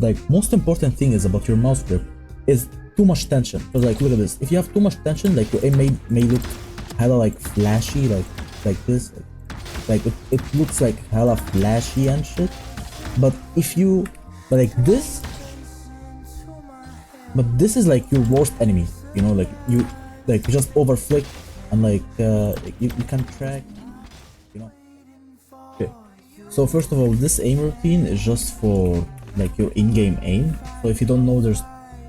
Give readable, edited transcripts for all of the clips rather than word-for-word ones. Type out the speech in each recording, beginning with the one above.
like most important thing is about your mouse grip is too much tension. Because like look at this. If you have too much tension, like your aim may look hella like flashy, like this. Like it looks like hella flashy and shit. But if you like this, but this is like your worst enemy, you know, like you just overflick and like you can track, you know. Okay, so first of all, this aim routine is just for like your in-game aim. So if you don't know, there's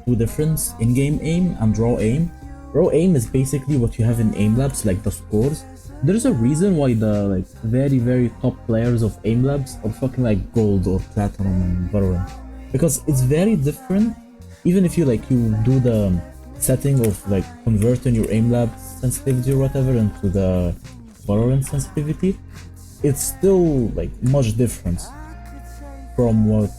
two difference: in-game aim and raw aim. Raw aim is basically what you have in aim labs, like the scores. There's a reason why the like very top players of aim labs are fucking like gold or platinum and Valorant, because it's very different. Even if you like you do the setting of like converting your aim lab sensitivity or whatever into the Valorant sensitivity, it's still like much different from what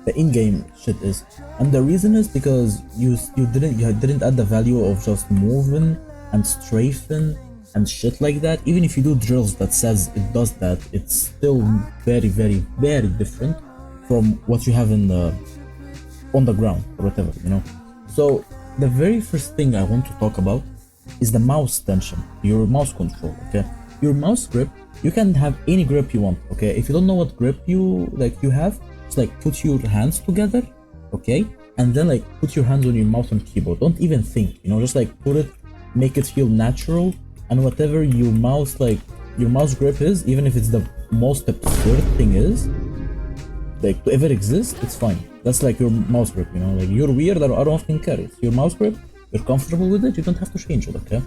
the in-game shit is. And the reason is because you didn't add the value of just moving and strafing and shit like that. Even if you do drills that says it does that, it's still very different from what you have in the on the ground or whatever, you know. So the very first thing I want to talk about is the mouse tension, your mouse control. Okay, your mouse grip, you can have any grip you want. Okay, if you don't know what grip you have, just like put your hands together, okay, and then like put your hands on your mouse and keyboard. Don't even think, you know, just like put it, make it feel natural, and whatever your mouse grip is, even if it's the most absurd thing is like to ever exist, it's fine. That's like your mouse grip, you know, like you're weird, I don't fucking care. It's your mouse grip, you're comfortable with it, you don't have to change it, okay?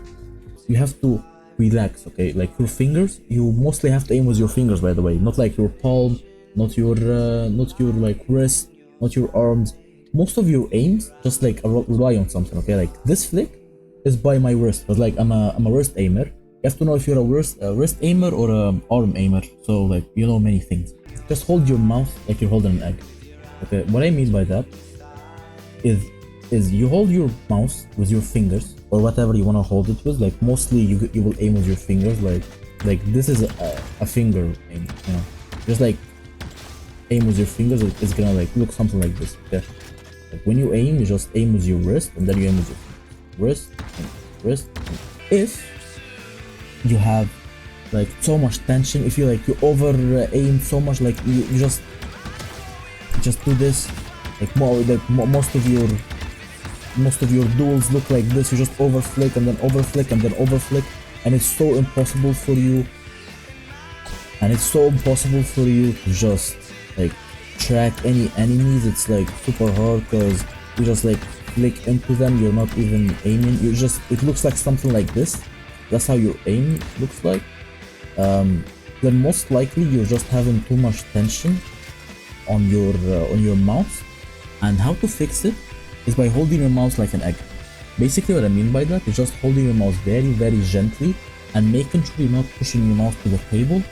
You have to relax, okay? Like your fingers, you mostly have to aim with your fingers, by the way, not like your palm, not your like wrist, not your arms. Most of your aims just like rely on something, okay? Like this flick is by my wrist, but like I'm a wrist aimer. You have to know if you're a wrist aimer or an arm aimer, so like you know many things. Just hold your mouth like you're holding an egg. Okay, what I mean by that is you hold your mouse with your fingers or whatever you want to hold it with. Like mostly you will aim with your fingers. Like this is a finger aim, you know. Just like aim with your fingers. It's gonna like look something like this. Okay. Like when you aim, you just aim with your wrist and then you aim with your wrist, wrist. If you have like so much tension, if you over aim so much, like you just do this, like most of your duels look like this. You just overflick and then overflick and then overflick, and it's so impossible for you to just like track any enemies. It's like super hard because you just like flick into them, you're not even aiming, it looks like something like this. That's how your aim looks like. Then most likely you're just having too much tension on your mouse. And how to fix it is by holding your mouse like an egg. Basically what I mean by that is just holding your mouse very gently and making sure you're not pushing your mouse to the table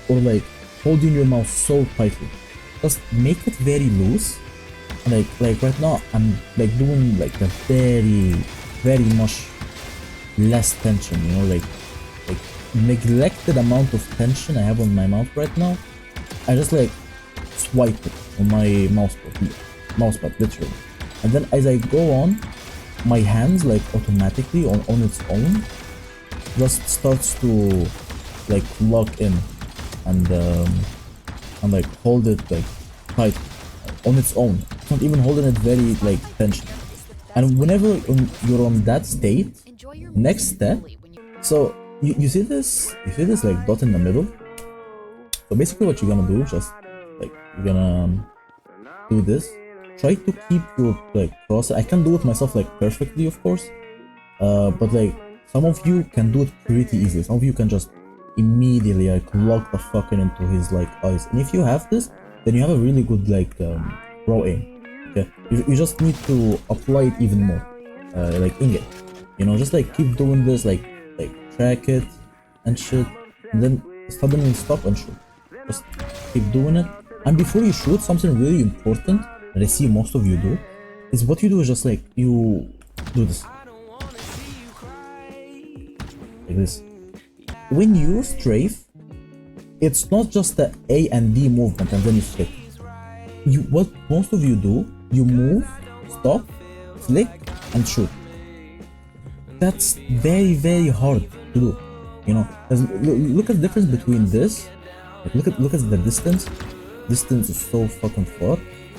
or like holding your mouse so tightly. Just make it very loose. Like right now I'm like doing like a very much less tension, you know, like neglected amount of tension I have on my mouth right now. I just like swipe it on my mousepad literally, and then as I go on, my hands like automatically on its own just starts to like lock in and like hold it like tight on its own. It's not even holding it very like tension. And whenever you're on that state, next step, so you see this like dot in the middle. So basically what you're gonna do is just like you're gonna do this. Try to keep your like cross. I can't do it myself like perfectly, of course, but like some of you can do it pretty easily. Some of you can just immediately like lock the fucking into his like eyes. And if you have this, then you have a really good like raw aim. Okay, you just need to apply it even more, like in game. You know, just like keep doing this, like track it and shit, and then suddenly stop and shoot. Just keep doing it. And before you shoot, something really important that I see most of you do is what you do is just like you do this, like this. When you strafe, it's not just the A and D movement and then you flick. What most of you do you move, stop, flick, and shoot. That's very, very hard to do. You know, 'cause look at the difference between this. Like look at the distance. Distance is so fucking far,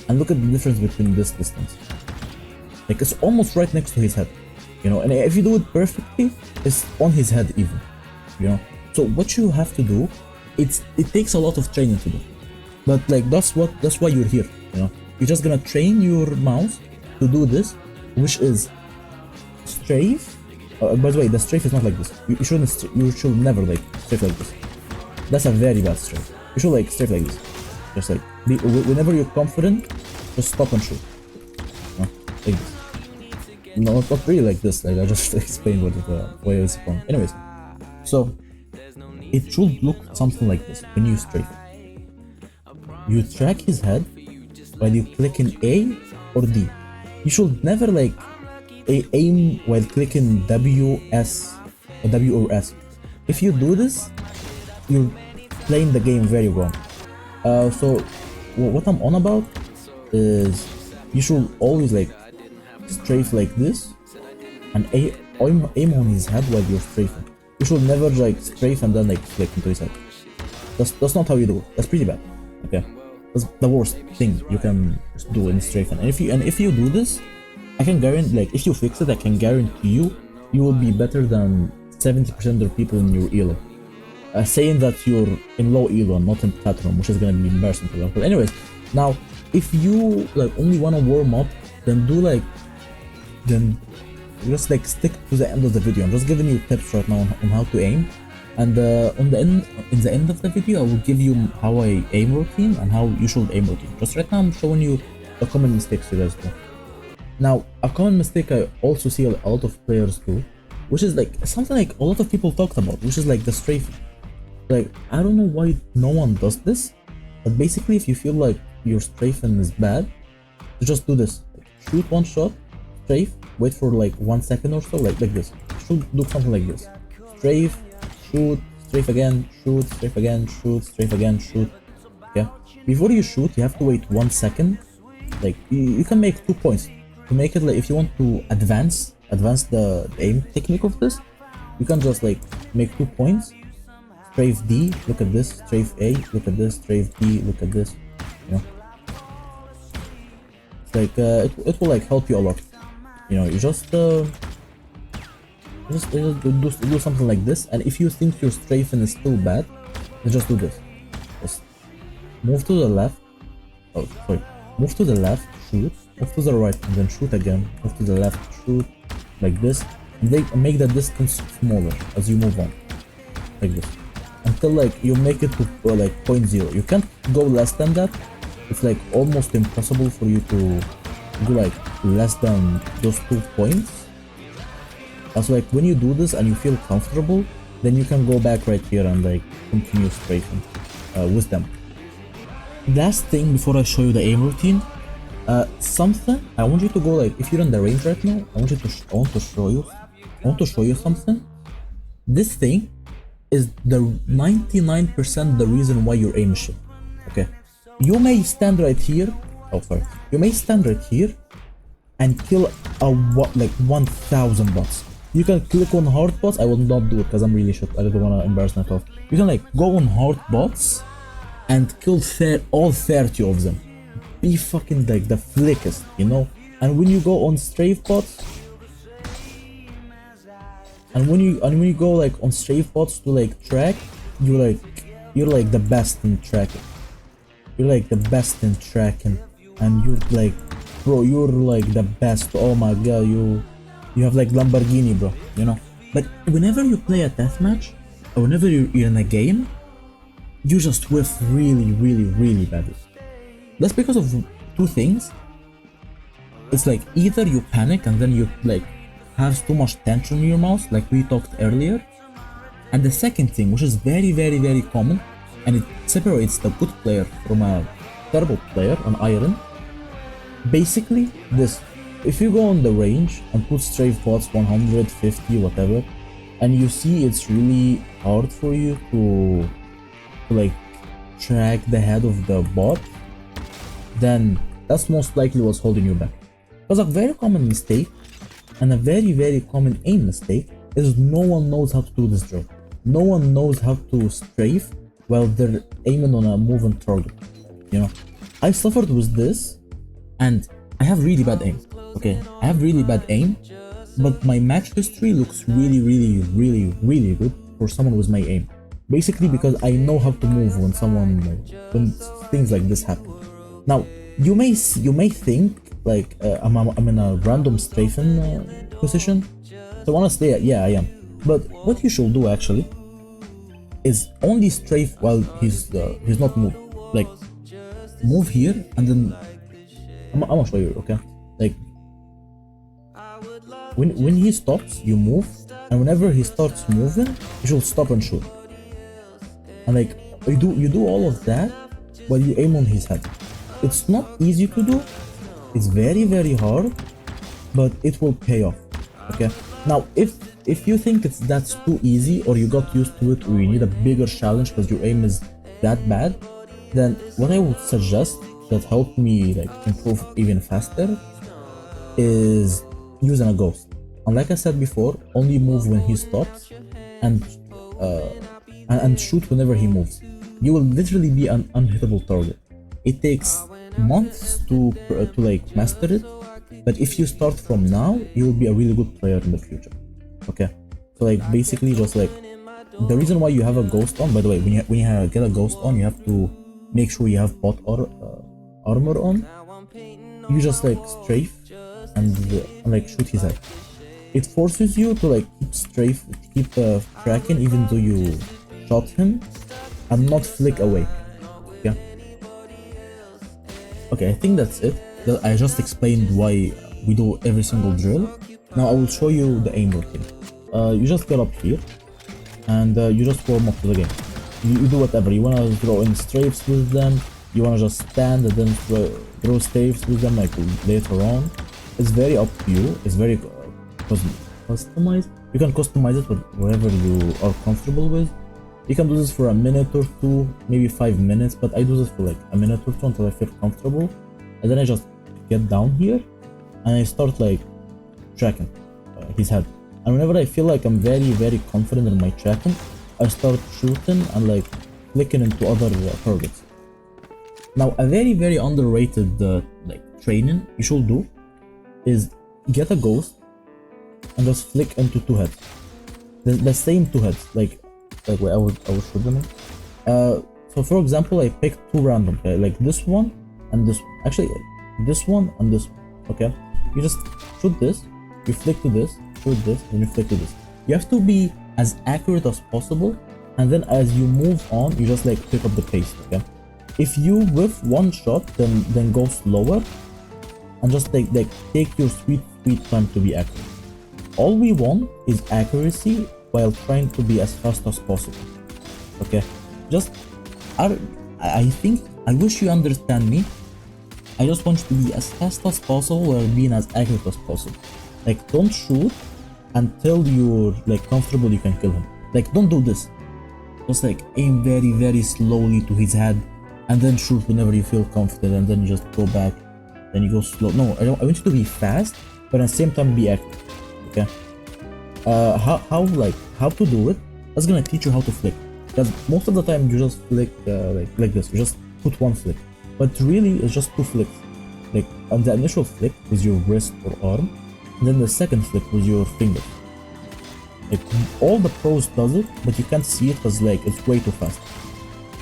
and look at the difference between this distance. Like it's almost right next to his head. You know, and if you do it perfectly, it's on his head even. You know, so what you have to do, it takes a lot of training to do. But like that's why you're here. You know, you're just gonna train your mouse to do this, which is strafe. By the way, the strafe is not like this. You should never like strafe like this. That's a very bad strafe. You should like strafe like this. Just like whenever you're confident, just stop and shoot. No, like this. No, not really like this. Like I just explained what why it's from. Anyways, so it should look something like this when you strafe. You track his head while you click in A or D. You should never like aim while clicking W, S, or W or S. If you do this, you're playing the game very wrong. So what I'm on about is you should always like strafe like this and aim on his head while you're strafing. You should never like strafe and then like flick into his head. That's not how you do it. That's pretty bad. Okay, that's the worst thing you can do in strafing. And if you do this, I can guarantee, like if you fix it, I can guarantee you will be better than 70% of people in your elo. Saying that you're in low elo and not in platinum, which is gonna be embarrassing for them. But anyways, now if you like only wanna warm up, then just like stick to the end of the video. I'm just giving you tips right now on how to aim, and in the end of the video I will give you how I aim routine and how you should aim routine. Just right now I'm showing you the common mistakes you guys do. Now a common mistake I also see a lot of players do, which is like something like a lot of people talked about, which is like the strafing. Like I don't know why no one does this, but basically if you feel like your strafing is bad, you just do this. Like, shoot one shot, strafe, wait for like 1 second or so, like this. Should do something like this. Strafe, shoot, strafe again, shoot, strafe again, shoot, strafe again, shoot. Yeah. Before you shoot, you have to wait 1 second. Like you can make 2 points. To make it like if you want to advance the aim technique of this, you can just like make 2 points. Strafe D, look at this, strafe A, look at this, strafe D, look at this, you know. It's like it will like help you a lot. You know, you just do something like this, and if you think your strafing is still bad, you just do this. Just move to the left. Oh, sorry. Move to the left, shoot. Move to the right, and then shoot again. Move to the left, shoot, like this, and they make the distance smaller as you move on, like this, until like you make it to like 0.0. You can't go less than that. It's like almost impossible for you to do like less than those 2 points. So like when you do this and you feel comfortable, then you can go back right here and like continue strafing with them. Last thing before I show you the aim routine, something I want you to go like if you're in the range right now. I want to show you something. This thing is the 99% the reason why your aim is shit. Okay, you may stand right here. Oh, sorry. You may stand right here and kill like 1,000 bots. You can click on hard bots. I will not do it because I'm really shit. I don't want to embarrass myself. You can like go on hard bots and kill all 30 of them. Be fucking like the flickest, you know. And when you go on strafe bots, and when you go like on strafe bots to like track, you're like the best in tracking. You're like the best in tracking, and you're like, bro, you're like the best. Oh my god, you have like Lamborghini, bro. You know. But whenever you play a deathmatch, or whenever you're in a game, you just whiff really, really, really badly. That's because of 2 things. It's like either you panic and then you like have too much tension in your mouse, like we talked earlier. And the second thing, which is very, very, very common, and it separates the good player from a terrible player on Iron. Basically, this. If you go on the range and put strafe bots 150, whatever, and you see it's really hard for you to like track the head of the bot, then That's most likely what's holding you back. Because a very common mistake and a very common aim mistake is no one knows how to do this job. No one knows how to strafe while they're aiming on a moving target. You know, I suffered with this, and I have really bad aim. Okay, I have really bad aim, but my match history looks really good for someone with my aim. Basically because I know how to move when when things like this happen. Now you may think like I'm in a random strafing position. So honestly, yeah, I am. But what you should do actually is only strafe while he's not moved. Like move here and then I'm gonna show you. Okay, like when he stops, you move, and whenever he starts moving, you should stop and shoot. And like you do all of that while you aim on his head. It's not easy to do. It's very hard, but it will pay off. Okay. Now, if you think that's too easy, or you got used to it, or you need a bigger challenge because your aim is that bad, then what I would suggest that helped me like improve even faster is using a ghost. And like I said before, only move when he stops, and shoot whenever he moves. You will literally be an unhittable target. It takes months to like master it, but if you start from now, you will be a really good player in the future. Okay, so like basically just like the reason why you have a ghost on. By the way, when you get a ghost on, you have to make sure you have bot armor on. You just like strafe and like shoot his head. It forces you to like keep tracking even though you shot him, and not flick away. Yeah. Okay, I think that's it. I just explained why we do every single drill. Now I will show you the aim routine. You just get up here, and you just warm up to the game. You do whatever. You wanna throw in strafes with them, you wanna just stand and then throw strafes with them like later on. It's very up to you. It's very customized. You can customize it with whatever you are comfortable with. You can do this for a minute or two, maybe 5 minutes, but I do this for like a minute or two until I feel comfortable. And then I just get down here and I start like tracking his head. And whenever I feel like I'm very confident in my tracking, I start shooting and like flicking into other targets. Now a very underrated like training you should do is get a ghost and just flick into two heads. The same two heads, like wait, I will show them. So for example, I picked two random, okay? Like this one and this one. Actually, this one and this one. Okay, you just shoot this, you flick to this, shoot this, and you flick to this. You have to be as accurate as possible, and then as you move on, you just like pick up the pace. Okay, if you whiff one shot, then go slower, and just take your sweet time to be accurate. All we want is accuracy while trying to be as fast as possible. Okay, just I think I wish you understand me. I just want you to be as fast as possible while being as accurate as possible. Like don't shoot until you're like comfortable you can kill him. Like don't do this. Just like aim very slowly to his head and then shoot whenever you feel confident, and then you just go back, then you go slow. No, I want you to be fast but at the same time be accurate. Okay, how to do it, that's gonna teach you how to flick, because most of the time you just flick like this, you just put one flick, but really it's just two flicks. Like on the initial flick with your wrist or arm, and then the second flick with your finger. Like all the pros does it, but you can't see it because like it's way too fast.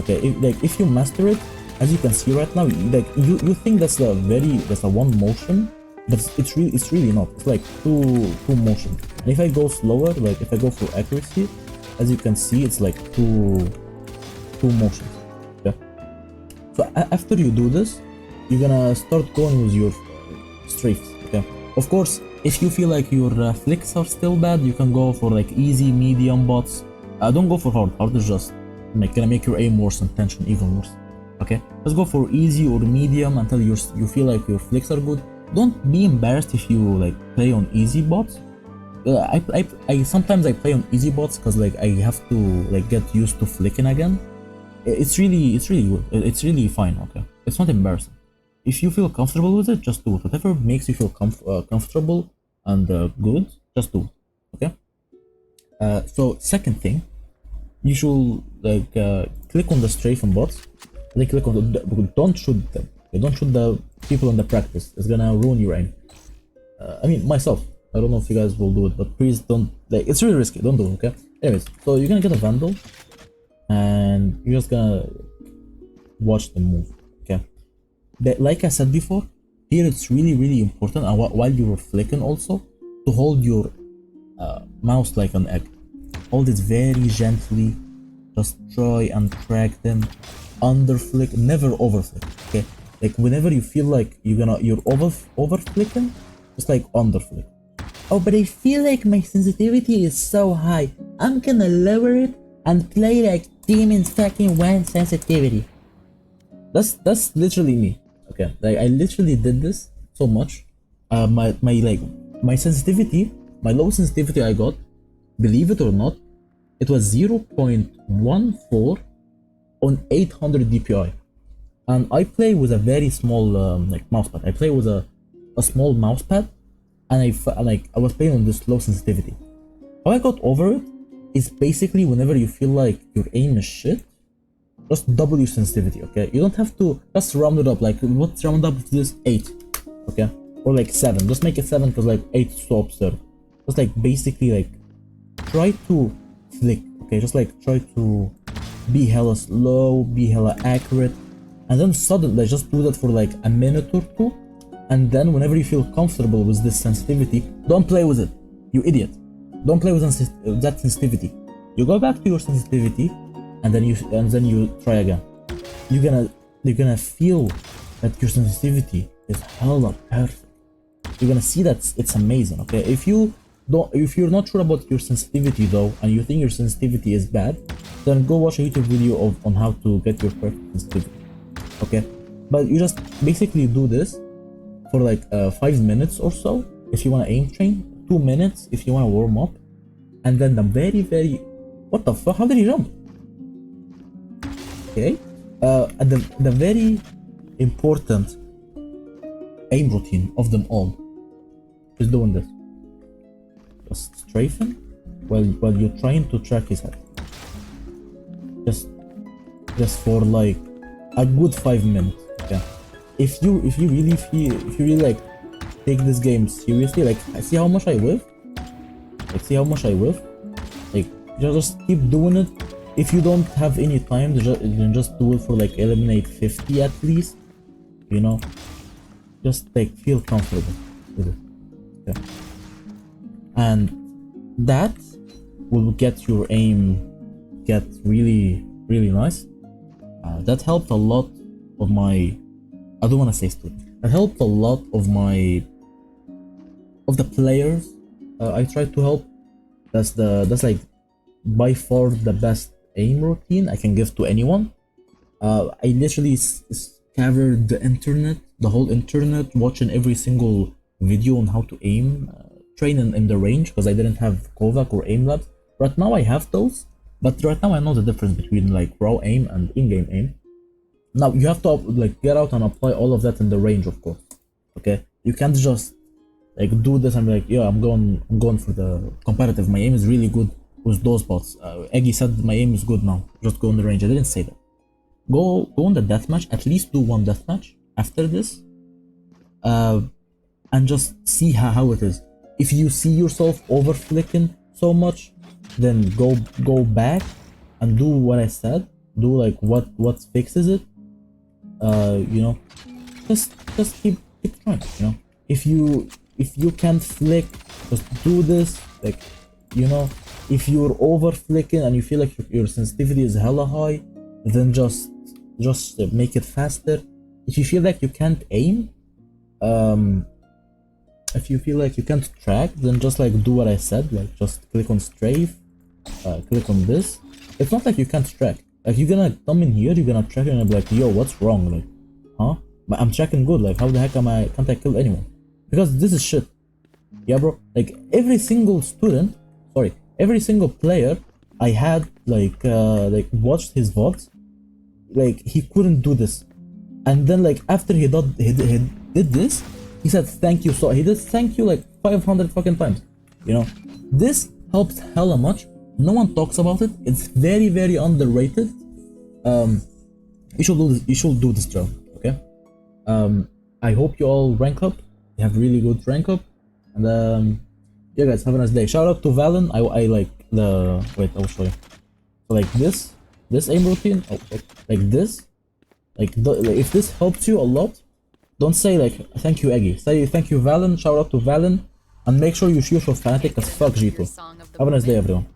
Okay, if you master it, as you can see right now, like you think that's a one motion, but it's really not. It's like two motions. And if I go slower, like if I go for accuracy, as you can see, it's like two motions. Yeah. So after you do this, you're gonna start going with your strafes. Okay. Of course, if you feel like your flicks are still bad, you can go for like easy, medium bots. Don't go for hard. Hard is just gonna make your aim worse and tension even worse. Okay. Let's go for easy or medium until you feel like your flicks are good. Don't be embarrassed if you like play on easy bots. I sometimes I play on easy bots because like I have to like get used to flicking again. It's really good. It's really fine. Okay, it's not embarrassing. if you feel comfortable with it, just do it. Whatever makes you feel comfortable and good, just do it. Okay. So second thing, you should like click on the strafing bots. They click on the. Don't shoot them. Don't shoot the people in the practice. It's gonna ruin your aim. I mean myself. I don't know if you guys will do it, but please don't. Like it's really risky. Don't do it. Okay. Anyways, so you're gonna get a vandal, and you're just gonna watch them move. Okay. Like I said before, here it's really important. And while you're flicking, also to hold your mouse like an egg. Hold it very gently. Just try and track them. Under flick, never over flick. Okay, like whenever you feel like you're over flicking, just like under flick. Oh, but I feel like my sensitivity is so high. I'm gonna lower it and play like demons fucking one sensitivity. That's literally me. Okay, like I literally did this so much. My sensitivity, my low sensitivity I got, believe it or not, it was 0.14 on 800 DPI, and I play with a very small like mousepad. I play with a small mousepad, and I was playing on this low sensitivity. How I got over it is basically whenever you feel like your aim is shit, just double your sensitivity. Okay, you don't have to just round it up. Like let's round up to this 8, okay, or like 7. Just make it 7 because like 8 is so absurd. Just like basically like try to flick. Okay, just like try to be hella slow, be hella accurate, and then suddenly just do that for like a minute or two, and then whenever you feel comfortable with this sensitivity, don't play with it, you idiot. Don't play with that sensitivity. You go back to your sensitivity, and then you try again. You're gonna feel that your sensitivity is hella perfect. You're gonna see that it's amazing. Okay, if you're not sure about your sensitivity though, and you think your sensitivity is bad, then go watch a YouTube video on how to get your perfect sensitivity. Okay, but you just basically do this for like 5 minutes or so if you want to aim train, 2 minutes if you want to warm up, and then the very what the fuck? How did he jump? Okay, the very important aim routine of them all is doing this. Just strafing while you're trying to track his head. Just for like a good 5 minutes. Okay. If you really like take this game seriously, like see how much I whiff? Like just keep doing it. If you don't have any time, then just do it for like eliminate 50 at least. You know? Just like feel comfortable with it. Okay. And that will get your aim get really nice. That helped a lot of my, I don't want to say students, that helped a lot of the players I tried to help. That's like by far the best aim routine I can give to anyone. I literally scoured the internet, the whole internet, watching every single video on how to aim, train in the range, because I didn't have Kovac or Aimlabs. Right now I have those, but right now I know the difference between like raw aim and in-game aim. Now you have to like get out and apply all of that in the range, of course. Okay, you can't just like do this and be like, yeah, I'm going for the competitive. My aim is really good with those bots. Eggy said my aim is good now. Just go in the range. I didn't say that. Go on the deathmatch. At least do one deathmatch after this, and just see how it is. If you see yourself over flicking so much, then go back and do what I said. Do like what fixes it. You know, just keep trying. You know, if you can't flick, just do this. Like, you know, if you're over flicking and you feel like your sensitivity is hella high, then just make it faster. If you feel like you can't aim, if you feel like you can't track, then just like do what I said, like just click on strafe, click on this. It's not like you can't track. Like you're gonna come in here, you're gonna track and be like, yo, what's wrong? Like, huh? But I'm tracking good. Like, how the heck can't I kill anyone? Because this is shit. Yeah, bro. Like every single player I had like watched his VODs, like he couldn't do this. And then like after he did this, he said thank you. So he did thank you like 500 fucking times. You know, this helps hella much. No one talks about it. It's very very underrated. You should do this. You should do this, Joe. Okay. I hope you all rank up. You have really good rank up, and yeah, guys, have a nice day. Shout out to Valen. I like the wait. I will show you. So like this aim routine. Oh, like this. Like if this helps you a lot, don't say like thank you Eggy. Say thank you Valen. Shout out to Valen, and make sure you shoot your fanatic as fuck G2. Have a nice day, everyone.